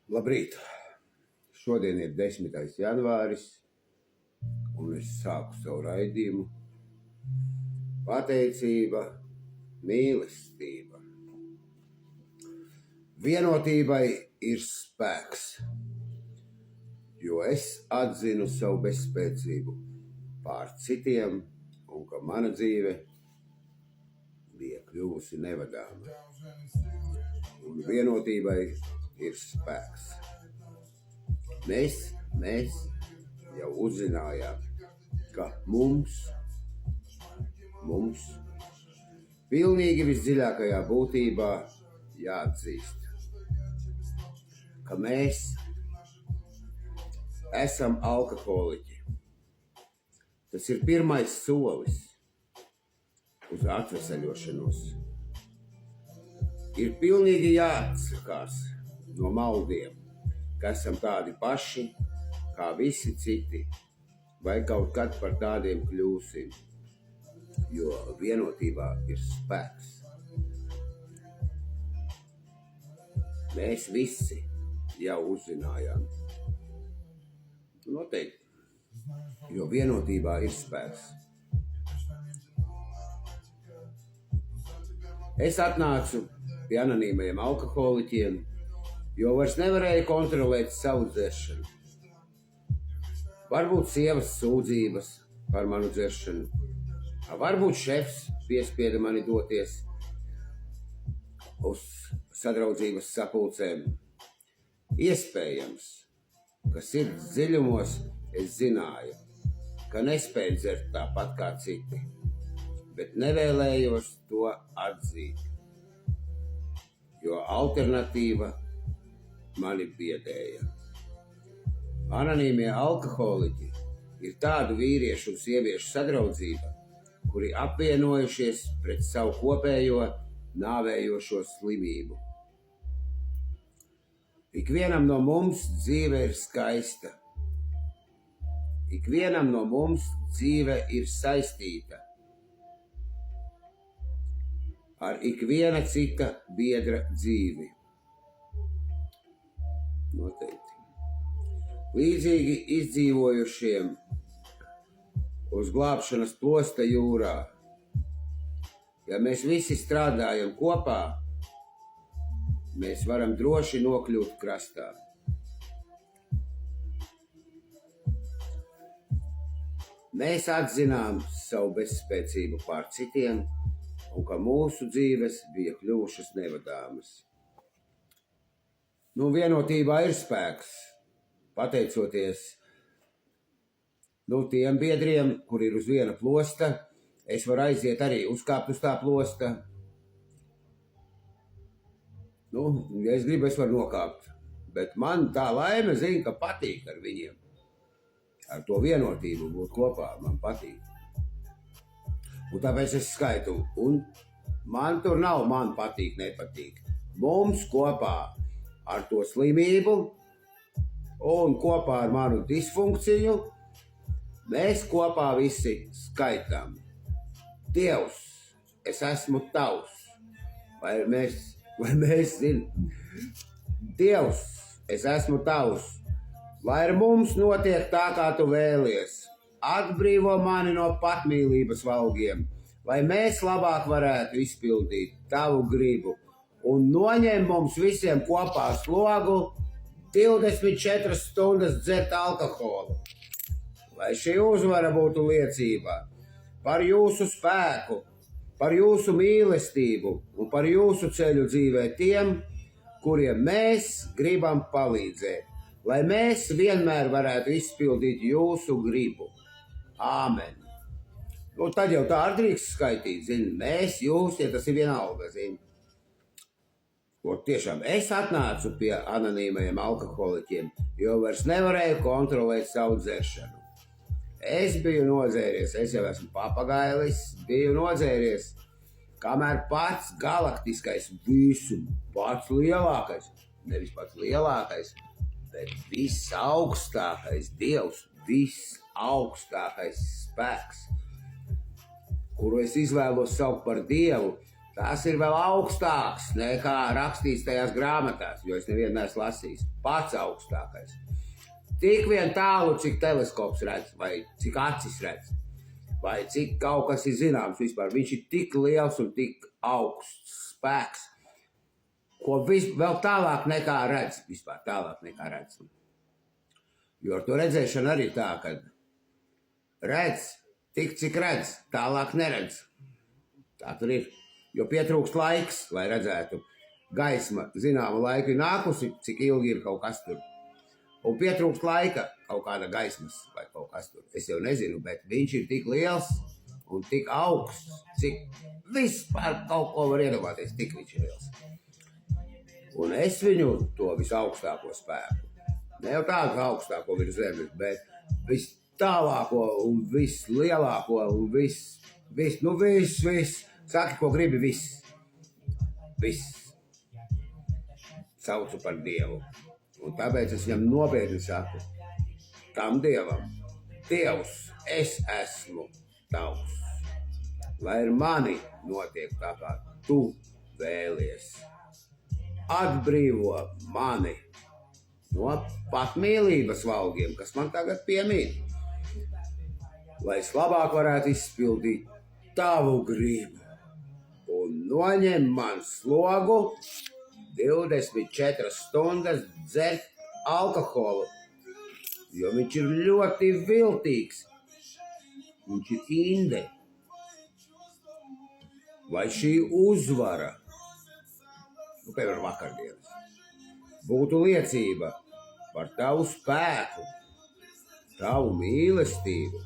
Labrīt! Šodien ir 10. janvāris, un es sāku savu raidījumu. Pateicība, mīlestība. Vienotībai ir spēks, jo es atzinu savu bezspēcību pār citiem, un ka mana dzīve bija kļuvusi nevadāma. Un vienotībai ir spēks. Mēs jau uzzinājām, ka mums pilnīgi visdziļākajā būtībā jāatzīst, ka mēs esam alkoholiķi. Tas ir pirmais solis uz atveseļošanos. Ir pilnīgi jāatsakās no maldiem, ka esam tādi paši kā visi citi, vai kaut kad par tādiem kļūsim, jo vienotībā ir spēks. Mēs visi jau uzzinājām. Noteikti, jo vienotībā ir spēks. Es atnācu pie anonīmajiem alkoholiķiem, jo vairs nevarēju kontrolēt savu dzeršanu. Varbūt sievas sūdzības par manu dzeršanu, varbūt šefs piespieda mani doties uz sadraudzības sapulcēm. Iespējams, ka sirds dziļumos es zināju, ka nespēju dzert tāpat kā citi, bet nevēlējos to atzīt, jo alternatīva mani biedēja. Anonīmie alkoholiķi ir tādu vīriešu un sieviešu sadraudzība, kuri apvienojušies pret savu kopējo nāvējošo slimību. Ikvienam no mums dzīve ir skaista. Ikvienam no mums dzīve ir saistīta ar ikviena cita biedra dzīvi. Noteikti. Līdzīgi izdzīvojušiem uz glābšanas plosta jūrā. Ja mēs visi strādājam kopā, mēs varam droši nokļūt krastā. Mēs atzinām savu bezspēcību pār citiem, un ka mūsu dzīves bija kļuvušas nevadāmas. Vienotībā ir spēks, pateicoties tiem biedriem, kur ir uz viena plosta. Es varu aiziet arī uzkāpt uz tā plosta. Ja es gribu, es varu nokāpt. Bet man tā laime zina, ka patīk ar viņiem. Ar to vienotību būt kopā man patīk. Un tāpēc es skaitu. Un man tur nav man patīk, nepatīk. Mums kopā ar to slimību un kopā ar manu disfunkciju mēs kopā visi skaitām. Dievs, es esmu tavs. Vai mēs zinām? Dievs, es esmu tavs. Lai ar mums notiek tā, kā tu vēlies. Atbrīvo mani no patmīlības valgiem, lai mēs labāk varētu izpildīt tavu gribu un noņem mums visiem kopā slogu 24 stundas dzert alkoholu. Lai šī uzvara būtu liecība par jūsu spēku, par jūsu mīlestību un par jūsu ceļu dzīvē tiem, kuriem mēs gribam palīdzēt, lai mēs vienmēr varētu izpildīt jūsu gribu. Āmen. Tad jau tā arī drīkst skaitīt, mēs, jūs, ja tas ir vienalga, Tiešām es atnācu pie anonīmajiem alkoholiķiem, jo vairs nevarēju kontrolēt savu dzeršanu. Es biju nodzēries, es jau esmu papagailis, biju nodzēries, kamēr pats galaktiskais pats lielākais, nevis pats lielākais, bet visaugstākais Dievs, visaugstākais spēks, kuru es izvēlos saukt par Dievu, Tas ir vēl augstāks nekā rakstīts tajās grāmatās, jo es nevienu neesmu lasījis. Pats augstākais. Tik vien tālu, cik teleskops redz, vai cik acis redz, vai cik kaut kas ir zināms vispār. Viņš ir tik liels un tik augsts spēks, ko vēl tālāk nekā redz, vispār tālāk nekā redz. Jo ar to redzēšanu arī tā, ka redz tik, cik redz, tālāk neredz. Tā tur ir, jo pietrūkst laiks, lai redzētu. Gaisma zināmu laiku ir nākusi, cik ilgi ir kaut kas tur. Un pietrūkst laika kaut kāda gaismas vai kaut kas tur. Es jau nezinu, bet viņš ir tik liels un tik augsts, cik vispār kaut ko var iedomāties, tik viņš ir liels. Un es viņu to visaugstāko spēku, ne jau tādu augstāko virs zemes, bet vistālāko un vislielāko un viss, saki, ko gribi, viss saucu par Dievu. Un tāpēc es viņam nopietni saku, tam Dievam, Dievs, es esmu tavs, lai ar mani notiek tā, kā tu vēlies. Atbrīvo mani no patmīlības valgiem, kas man tagad piemīt, lai es labāk varētu izpildīt tavu gribu un noņem man slogu 24 stundas dzert alkoholu, jo viņš ir ļoti viltīgs. Viņš ir inde. Lai šī uzvara, piemēram, vakardienas, būtu liecība par tavu spēku, tavu mīlestību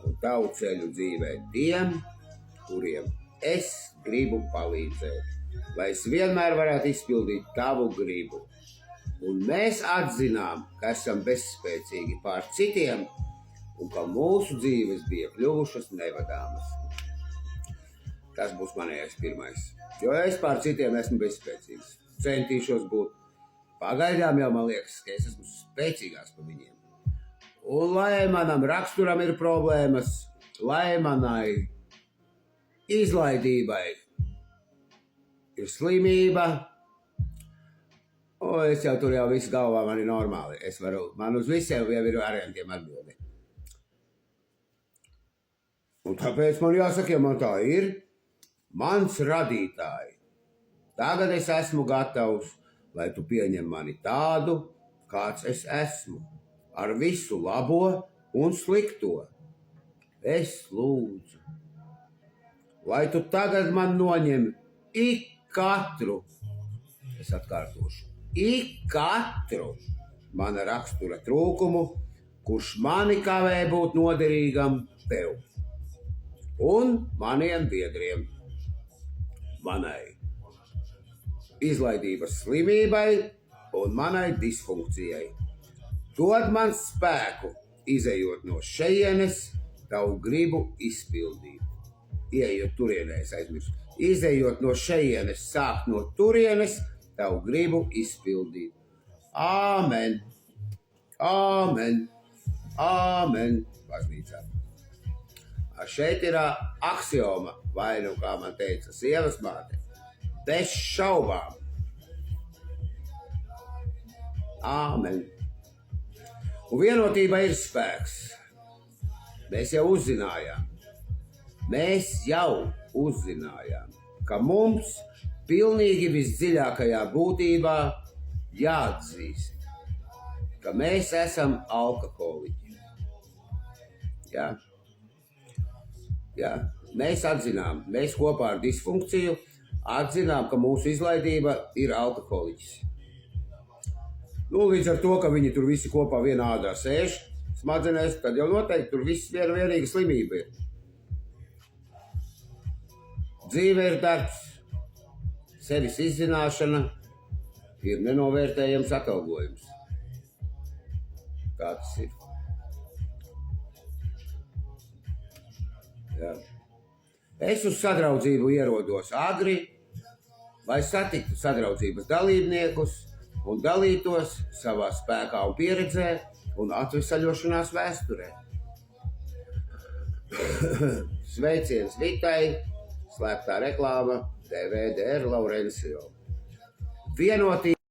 un tavu ceļu dzīvē tiem, kuriem es gribu palīdzēt. Lai es vienmēr varētu izpildīt tavu gribu. Un mēs atzinām, ka esam bezspēcīgi pār citiem un ka mūsu dzīves bija kļuvušas nevadāmas. Tas būs manējais pirmais. Jo es pār citiem esmu bezspēcīgs. Centīšos būt. Pagaidām jau man liekas, ka es esmu spēcīgāks par viņiem. Un lai manam raksturam ir problēmas, lai manai izlaidībai ir slimība, es jau tur viss galvā man ir normāli. Man uz visiem jau ir variantiem atbildi. Un tāpēc man jāsaka, ja man tā ir, mans radītāji, tagad es esmu gatavs, lai tu pieņem mani tādu, kāds es esmu, ar visu labo un slikto. Es lūdzu, lai tu tagad man noņem katru, es atkārtošu, katru mana rakstura trūkumu, kurš mani kavē būt noderīgam tev un maniem biedriem, manai izlaidības slimībai un manai disfunkcijai. Dod man spēku, izejot no šejienes, tavu gribu izpildīt. Ieejot turienē, es aizmirsu. Izejot no šejienes, sākt no turienes, tavu gribu izpildīt. Āmen, āmen, āmen, baznīcā. Šeit ir aksioma, vai nu, kā man teica sievas māte, bez šaubām. Āmen. Un vienotība ir spēks. Mēs jau uzzinājām, ka mums pilnīgi visdziļākajā būtībā jāatzīst, ka mēs esam alkoholiķi. Jā, mēs atzinām, mēs kopā ar disfunkciju atzinām, ka mūsu izlaidība ir alkoholiķis. Līdz ar to, ka viņi tur visi kopā vienā ādā sēž, smadzenēs, tad jau noteikti tur viss vienīga slimība ir. Dzīve ir darbs, sevis izzināšana ir nenovērtējams atalgojums. Kā tas ir? Jā. Es uz sadraudzību ierodos agri, lai satiktu sadraudzības dalībniekus un dalītos savā spēkā un pieredzē un atvesaļošanās vēsturē. Sveiciens Vitai, slēptā reklāma, DVD ar Laurencio. Vienotība.